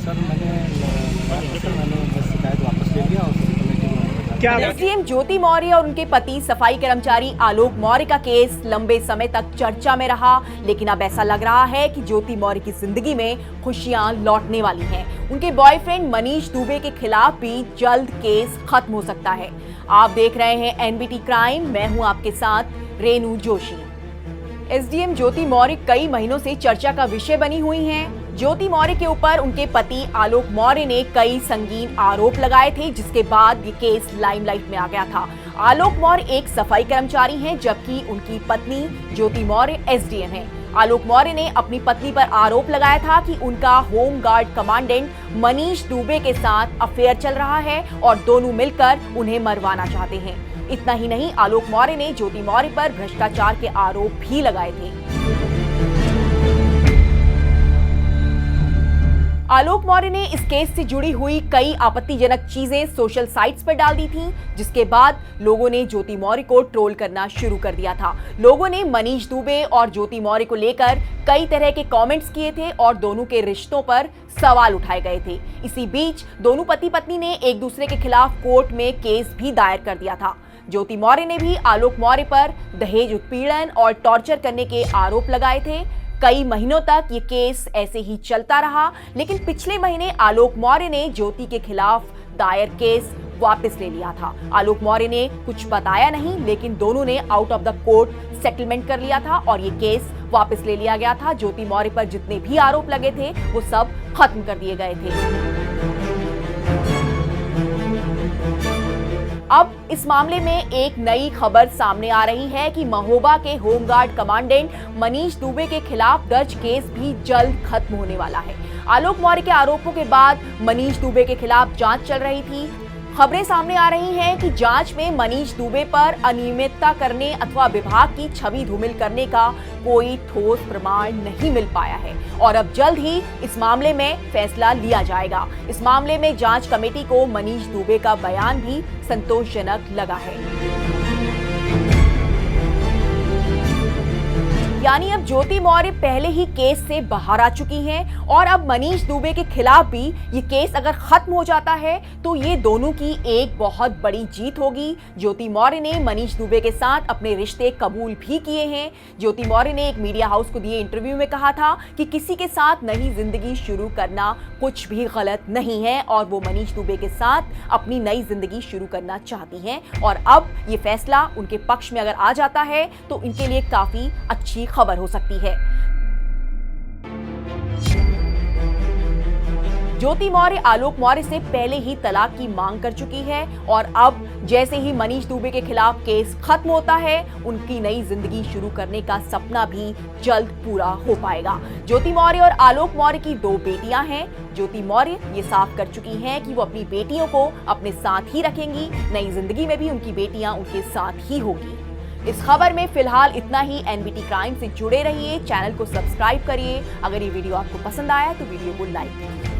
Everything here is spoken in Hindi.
सर मैंने बस शिकायत वापस ले लिया और कमेटी को क्या एसडीएम ज्योति मौर्य और उनके पति सफाई कर्मचारी आलोक मौर्य का केस लंबे समय तक चर्चा में रहा, लेकिन अब ऐसा लग रहा है कि ज्योति मौर्य की जिंदगी में खुशियां लौटने वाली हैं। उनके बॉयफ्रेंड मनीष दुबे के खिलाफ भी जल्द केस खत्म हो सकता है। आप देख रहे हैं एनबीटी क्राइम, मैं हूं आपके साथ रेनू जोशी। एसडीएम ज्योति मौर्य कई महीनों से चर्चा का विषय बनी हुई हैं। ज्योति मौर्य के ऊपर उनके पति आलोक मौर्य ने कई संगीन आरोप लगाए थे, जिसके बाद ये केस लाइमलाइट में आ गया था। आलोक मौर्य एक सफाई कर्मचारी हैं, जबकि उनकी पत्नी ज्योति मौर्य एसडीएम हैं। आलोक मौर्य ने अपनी पत्नी पर आरोप लगाया था कि उनका home guard commandant Manish Dubey के साथ अफेयर चल रहा है और दोनों मिलकर उन्हें मरवाना चाहते हैं। इतना ही नहीं, आलोक मौर्य ने ज्योति मौर्य पर भ्रष्टाचार के आरोप भी लगाए थे। आलोक मौर्य ने इस केस से जुड़ी हुई कई आपत्तिजनक चीजें सोशल साइट्स पर डाल दी थीं, जिसके बाद लोगों ने ज्योति मौर्य को ट्रोल करना शुरू कर दिया था। लोगों ने मनीष दुबे और ज्योति मौर्य को लेकर कई तरह के कमेंट्स किए थे और दोनों के रिश्तों पर सवाल उठाए गए थे। इसी बीच दोनों पति पत्नी ने एक दूसरे के खिलाफ कोर्ट में केस भी दायर कर दिया था। ज्योति मौर्य ने भी आलोक मौर्य पर दहेज उत्पीड़न और टॉर्चर करने के आरोप लगाए थे। कई महीनों तक ये केस ऐसे ही चलता रहा, लेकिन पिछले महीने आलोक मौर्य ने ज्योति के खिलाफ दायर केस वापस ले लिया था। आलोक मौर्य ने कुछ बताया नहीं, लेकिन दोनों ने out of the court settlement कर लिया था और ये केस वापस ले लिया गया था। ज्योति मौर्य पर जितने भी आरोप लगे थे वो सब खत्म कर दिए गए थे। अब इस मामले में एक नई खबर सामने आ रही है कि महोबा के होमगार्ड कमांडेंट मनीष दुबे के खिलाफ दर्ज केस भी जल्द खत्म होने वाला है। आलोक मौर्य के आरोपों के बाद मनीष दुबे के खिलाफ जांच चल रही थी। खबरें सामने आ रही हैं कि जांच में मनीष दुबे पर अनियमितता करने अथवा विभाग की छवि धूमिल करने का कोई ठोस प्रमाण नहीं मिल पाया है और अब जल्द ही इस मामले में फैसला लिया जाएगा। इस मामले में जांच कमेटी को मनीष दुबे का बयान भी संतोषजनक लगा है। यानी अब ज्योति मौर्य पहले ही केस से बाहर आ चुकी हैं और अब मनीष दुबे के खिलाफ भी ये केस अगर खत्म हो जाता है तो ये दोनों की एक बहुत बड़ी जीत होगी। ज्योति मौर्य ने मनीष दुबे के साथ अपने रिश्ते कबूल भी किए हैं। ज्योति मौर्य ने एक मीडिया हाउस को दिए इंटरव्यू में कहा था कि किसी के साथ नई जिंदगी शुरू करना कुछ भी गलत नहीं है और वो मनीष दुबे के साथ अपनी नई जिंदगी शुरू करना चाहती हैं और अब ये फैसला उनके पक्ष में अगर आ जाता है तो इनके लिए काफी अच्छी खबर हो सकती है। ज्योति मौर्य आलोक मौर्य से पहले ही तलाक की मांग कर चुकी है और अब जैसे ही मनीष दुबे के खिलाफ केस खत्म होता है, उनकी नई जिंदगी शुरू करने का सपना भी जल्द पूरा हो पाएगा। ज्योति मौर्य और आलोक मौर्य की दो बेटियां हैं। ज्योति मौर्य ये साफ कर चुकी हैं कि वो अपनी बेटियों को अपने साथ ही रखेंगी। नई जिंदगी में भी उनकी बेटियां उनके साथ ही होगी। इस खबर में फिलहाल इतना ही। एनबीटी क्राइम से जुड़े रहिए, चैनल को सब्सक्राइब करिए। अगर ये वीडियो आपको पसंद आया तो वीडियो को लाइक कीजिए।